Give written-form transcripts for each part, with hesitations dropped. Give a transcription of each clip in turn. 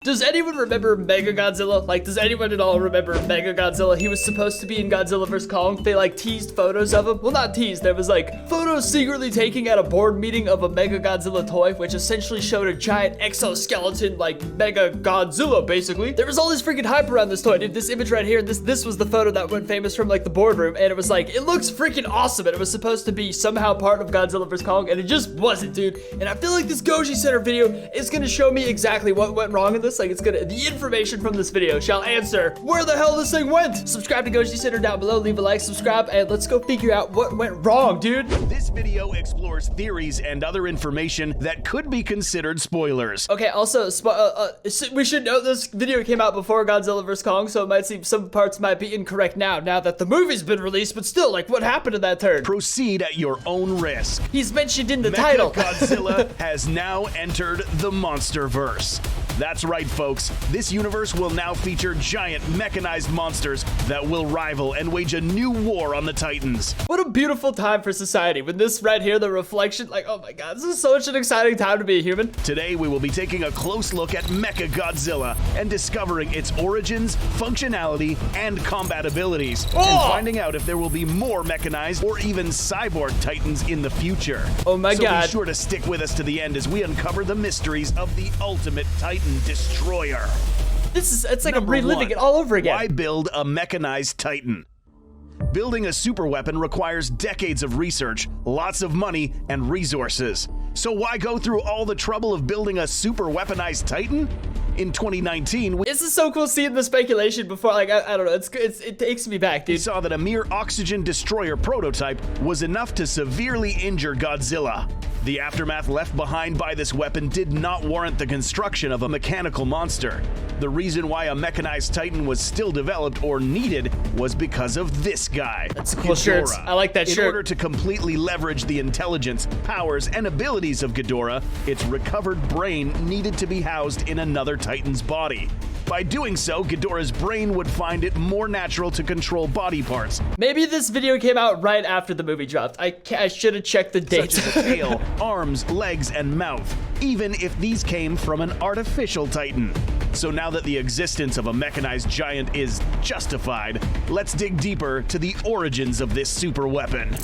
Does anyone remember Mechagodzilla? Like, does anyone at all remember Mechagodzilla? He was supposed to be in Godzilla vs. Kong. They, like, teased photos of him. Well, not teased. There was, like, photos secretly taken at a board meeting of a Mechagodzilla toy, which essentially showed a giant exoskeleton, like, Mechagodzilla, basically. There was all this freaking hype around this toy, dude. This image right here, this was the photo that went famous from, like, the boardroom, and it was like, it looks freaking awesome, and it was supposed to be somehow part of Godzilla vs. Kong, and it just wasn't, dude. And I feel like this Goji Center video is gonna show me exactly what went wrong in this. Like, it's gonna, the information from this video shall answer where the hell this thing went. Subscribe to Goji Center down below, leave a like, subscribe, and let's go figure out what went wrong, dude. This video explores theories and other information that could be considered spoilers. Okay, also, we should note this video came out before Godzilla vs. Kong, so it might seem some parts might be incorrect now that the movie's been released, but still, like, what happened to that turd? Proceed at your own risk. He's mentioned in the title. Godzilla has now entered the MonsterVerse. That's right, folks. This universe will now feature giant mechanized monsters that will rival and wage a new war on the Titans. What a beautiful time for society. With this right here, the reflection, like, oh my god, this is such an exciting time to be a human. Today, we will be taking a close look at Mechagodzilla and discovering its origins, functionality, and combat abilities, and finding out if there will be more mechanized or even cyborg Titans in the future. Oh my god. So be sure to stick with us to the end as we uncover the mysteries of the ultimate Titan destroyer. It's like I'm reliving it all over again. Why build a mechanized Titan? Building a super weapon requires decades of research, lots of money, and resources. So why go through all the trouble of building a super weaponized Titan? In 2019, this is so cool seeing the speculation before, like, I don't know, it takes me back, dude. We saw that a mere oxygen destroyer prototype was enough to severely injure Godzilla. The aftermath left behind by this weapon did not warrant the construction of a mechanical monster. The reason why a mechanized Titan was still developed or needed was because of this guy. That's a cool shirt. I like that shirt. In order to completely leverage the intelligence, powers, and abilities of Ghidorah, its recovered brain needed to be housed in another Titan's body. By doing so, Ghidorah's brain would find it more natural to control body parts. Maybe this video came out right after the movie dropped. I should have checked the dates. Such as a tail, arms, legs, and mouth, even if these came from an artificial Titan. So now that the existence of a mechanized giant is justified, let's dig deeper to the origins of this super weapon.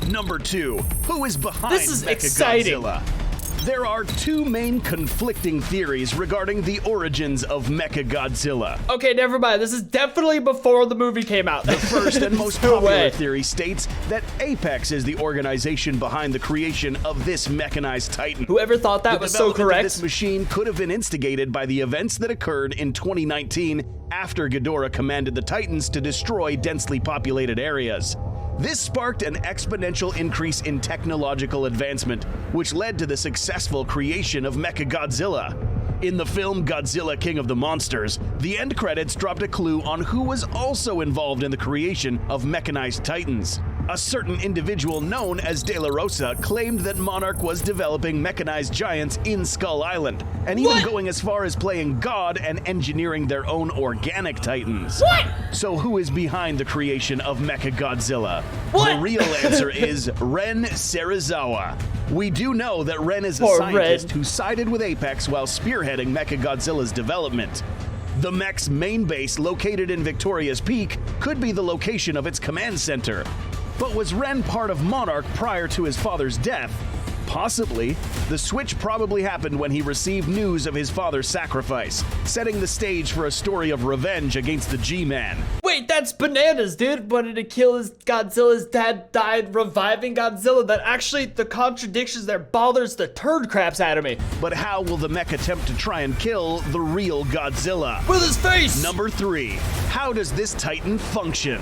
Number 2, who is behind This is Mechagodzilla? exciting. There are two main conflicting theories regarding the origins of Mechagodzilla. Okay, never mind. This is definitely before the movie came out. The first and most popular theory states that Apex is the organization behind the creation of this mechanized Titan. Whoever thought that was so correct. This machine could have been instigated by the events that occurred in 2019 after Ghidorah commanded the Titans to destroy densely populated areas. This sparked an exponential increase in technological advancement, which led to the successful creation of Mechagodzilla. In the film Godzilla King of the Monsters, the end credits dropped a clue on who was also involved in the creation of mechanized Titans. A certain individual known as De La Rosa claimed that Monarch was developing mechanized giants in Skull Island, and even going as far as playing God and engineering their own organic Titans. What? So who is behind the creation of Mechagodzilla? The real answer is Ren Serizawa. We do know that Ren is a scientist who sided with Apex while spearheading Mechagodzilla's development. The mech's main base, located in Victoria's Peak, could be the location of its command center. But was Ren part of Monarch prior to his father's death? Possibly. The switch probably happened when he received news of his father's sacrifice, setting the stage for a story of revenge against the G-Man. Wait, that's bananas, dude. Wanted to kill Godzilla's dad, died reviving Godzilla. That actually, the contradictions there bothers the turd craps out of me. But how will the mech attempt to try and kill the real Godzilla? With his face! Number 3, how does this Titan function?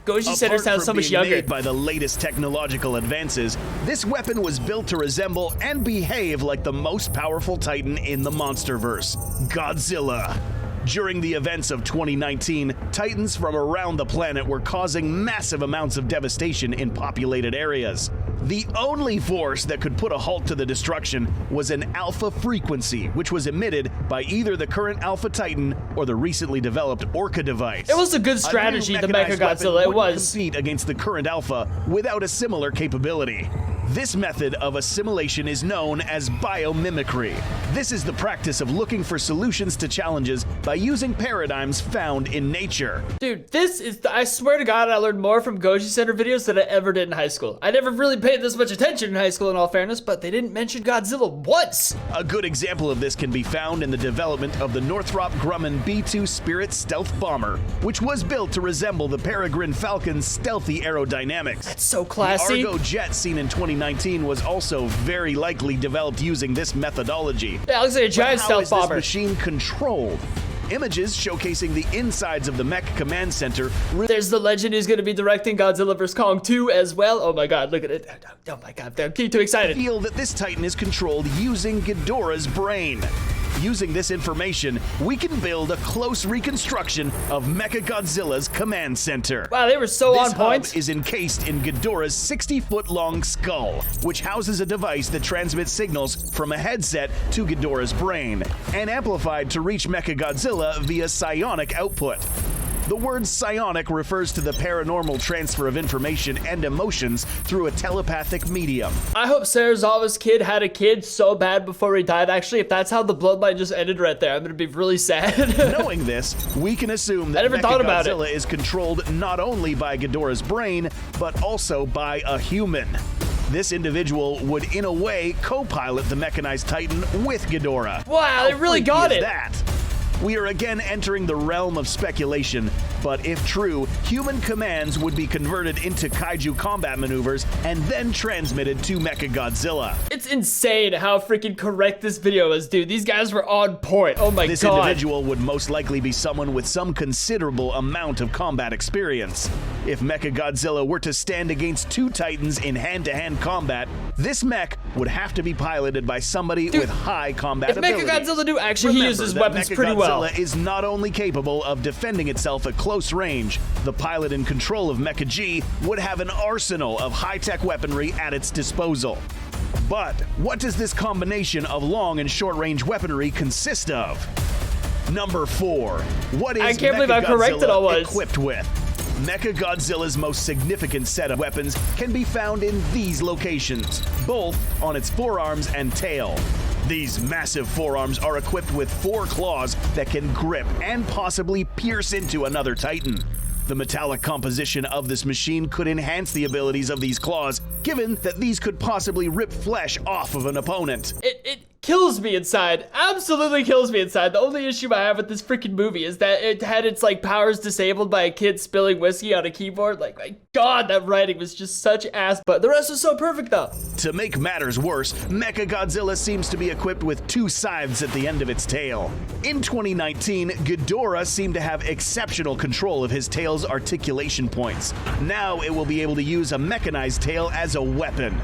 Goji Center sounds so much younger. Made by the latest technological advances, this weapon was built to resemble and behave like the most powerful Titan in the MonsterVerse, Godzilla. During the events of 2019, Titans from around the planet were causing massive amounts of devastation in populated areas. The only force that could put a halt to the destruction was an alpha frequency, which was emitted by either the current Alpha Titan or the recently developed Orca device. It was a good strategy, the Mechagodzilla. It was. Compete against the current Alpha without a similar capability. This method of assimilation is known as biomimicry. This is the practice of looking for solutions to challenges by using paradigms found in nature. Dude, this is, I swear to God, I learned more from Goji Center videos than I ever did in high school. I never really paid this much attention in high school, in all fairness, but they didn't mention Godzilla once. A good example of this can be found in the development of the Northrop Grumman B-2 Spirit stealth bomber, which was built to resemble the Peregrine Falcon's stealthy aerodynamics. That's so classy. The Argo jet seen in 2019 was also very likely developed using this methodology. Yeah, it looks like a giant How stealth is this bomber. machine controlled? Images showcasing the insides of the mech command center There's the legend who's gonna be directing Godzilla vs. Kong 2 as well. Oh my God, look at it. Oh my God, I'm getting too excited. reveal that this Titan is controlled using Ghidorah's brain. Using this information, we can build a close reconstruction of Mechagodzilla's command center. Wow, they were so This on point. hub is encased in Ghidorah's 60-foot-long skull, which houses a device that transmits signals from a headset to Ghidorah's brain, and amplified to reach Mechagodzilla via psionic output. The word psionic refers to the paranormal transfer of information and emotions through a telepathic medium. I hope Sarazawa's kid had a kid so bad before he died. Actually, if that's how the bloodline just ended right there, I'm gonna be really sad. Knowing this, we can assume that I never thought about it. Mechagodzilla is controlled not only by Ghidorah's brain, but also by a human. This individual would, in a way, co-pilot the mechanized Titan with Ghidorah. Wow, they really got Freaky is it. that? We are again entering the realm of speculation, but if true, human commands would be converted into kaiju combat maneuvers and then transmitted to Mechagodzilla. It's insane how freaking correct this video is, dude. These guys were on point. Oh my This God. individual would most likely be someone with some considerable amount of combat experience. If Mechagodzilla were to stand against two Titans in hand-to-hand combat, this mech would have to be piloted by somebody with high combat If ability. Mechagodzilla do, actually, he Remember uses that weapons pretty well. Mechagodzilla is not only capable of defending itself at close range, the pilot in control of Mecha G would have an arsenal of high-tech weaponry at its disposal. But what does this combination of long and short-range weaponry consist of? Number 4. What is I can't believe how correct it all Mechagodzilla was. equipped with? Mechagodzilla's most significant set of weapons can be found in these locations, both on its forearms and tail. These massive forearms are equipped with 4 claws that can grip and possibly pierce into another Titan. The metallic composition of this machine could enhance the abilities of these claws, given that these could possibly rip flesh off of an opponent. It kills me inside. Absolutely kills me inside. The only issue I have with this freaking movie is that it had its like powers disabled by a kid spilling whiskey on a keyboard. Like, my God, that writing was just such ass. But the rest was so perfect though. To make matters worse, Mechagodzilla seems to be equipped with 2 scythes at the end of its tail. In 2019, Ghidorah seemed to have exceptional control of his tail's articulation points. Now it will be able to use a mechanized tail as a weapon.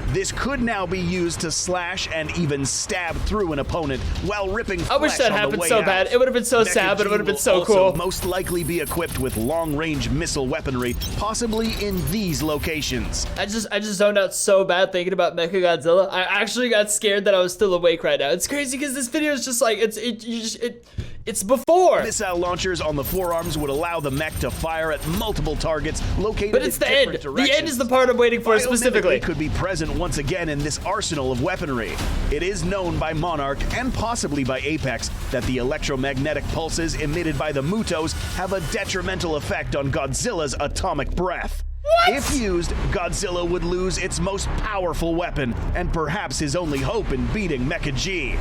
This could now be used to slash and even stab through an opponent while ripping flesh I wish that on the happened way so out. bad. It would have been so sad, but it would have been so Mecha G will cool. also most likely be equipped with long-range missile weaponry, possibly in these locations. I just zoned out so bad thinking about Mechagodzilla. I actually got scared that I was still awake right now. It's crazy because this video is just like it's before. Missile launchers on the forearms would allow the mech to fire at multiple targets located But it's in the end. different The directions. end is the part I'm waiting for specifically. Biomimicry could be present once again in this arsenal of weaponry. It is known by Monarch and possibly by Apex that the electromagnetic pulses emitted by the Mutos have a detrimental effect on Godzilla's atomic breath. What? If used, Godzilla would lose its most powerful weapon and perhaps his only hope in beating Mecha G.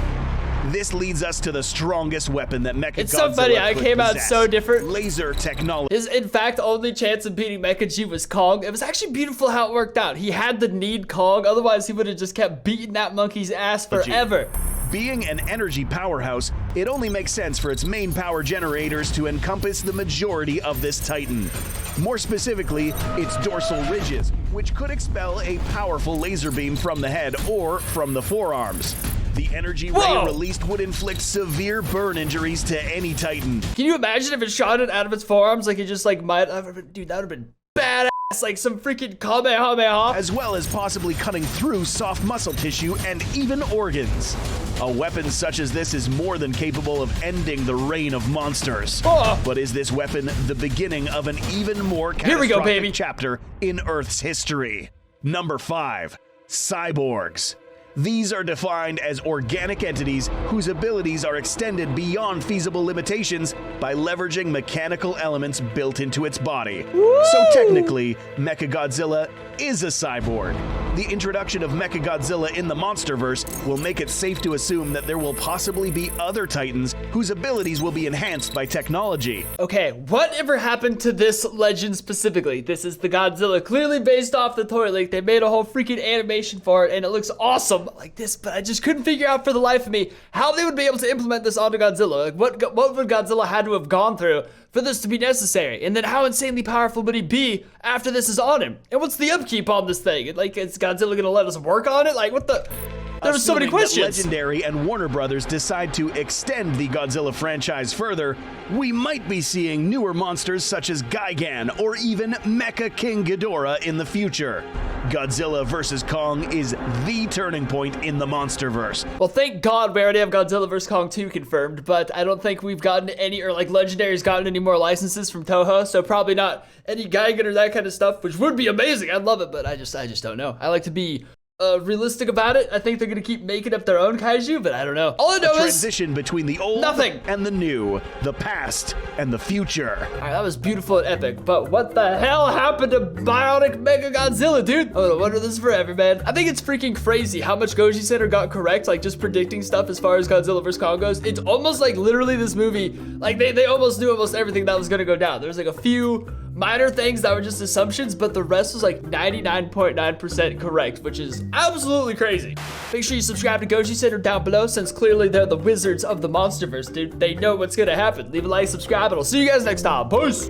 This leads us to the strongest weapon that Mechagodzilla It's so funny, I could came out possess. so different. Laser technology. His, in fact, only chance of beating Mecha G was Kong. It was actually beautiful how it worked out. He had to need Kong, otherwise he would have just kept beating that monkey's ass forever. Being an energy powerhouse, it only makes sense for its main power generators to encompass the majority of this Titan. More specifically, its dorsal ridges, which could expel a powerful laser beam from the head or from the forearms. The energy ray Whoa! released would inflict severe burn injuries to any Titan. Can you imagine if it shot it out of its forearms like it just like might have, dude, that would have been badass. Like some freaking Kamehameha. As well as possibly cutting through soft muscle tissue and even organs. A weapon such as this is more than capable of ending the reign of monsters. Oh. But is this weapon the beginning of an even more Here we go, catastrophic baby. chapter in Earth's history? Number 5. Cyborgs. These are defined as organic entities whose abilities are extended beyond feasible limitations by leveraging mechanical elements built into its body. So technically, Mechagodzilla is a cyborg. The introduction of Mechagodzilla in the Monsterverse will make it safe to assume that there will possibly be other Titans whose abilities will be enhanced by technology. Okay, whatever happened to this legend specifically? This is the Godzilla, clearly based off the toy leak. They made a whole freaking animation for it, and it looks awesome like this, but I just couldn't figure out for the life of me how they would be able to implement this onto Godzilla. Like, what would Godzilla had to have gone through for this to be necessary? And then how insanely powerful would he be after this is on him? And what's the upkeep on this thing? Like, is Godzilla gonna let us work on it? Like, what the? There were so many Assuming that questions. Legendary and Warner Brothers decide to extend the Godzilla franchise further, we might be seeing newer monsters such as Gigan or even Mecha King Ghidorah in the future. Godzilla vs. Kong is the turning point in the Monsterverse. Well, thank God we already have Godzilla vs. Kong 2 confirmed, but I don't think we've gotten any, or like Legendary's gotten any more licenses from Toho, so probably not any Gigan or that kind of stuff, which would be amazing. I'd love it, but I just don't know. I like to be realistic about it. I think they're gonna keep making up their own kaiju, but I don't know. All I know is Transition between the old nothing. and the new, the past and the future. Alright, that was beautiful and epic, but what the hell happened to Bionic Mechagodzilla, dude? I'm gonna wonder this forever, man. I think it's freaking crazy how much Goji Center got correct, like just predicting stuff as far as Godzilla vs. Kong goes. It's almost like literally this movie, like they almost knew almost everything that was gonna go down. There's like a few minor things that were just assumptions, but the rest was like 99.9% correct, which is absolutely crazy. Make sure you subscribe to Goji Center down below, since clearly they're the wizards of the Monsterverse, dude. They know what's gonna happen. Leave a like, subscribe, and I'll see you guys next time. Peace!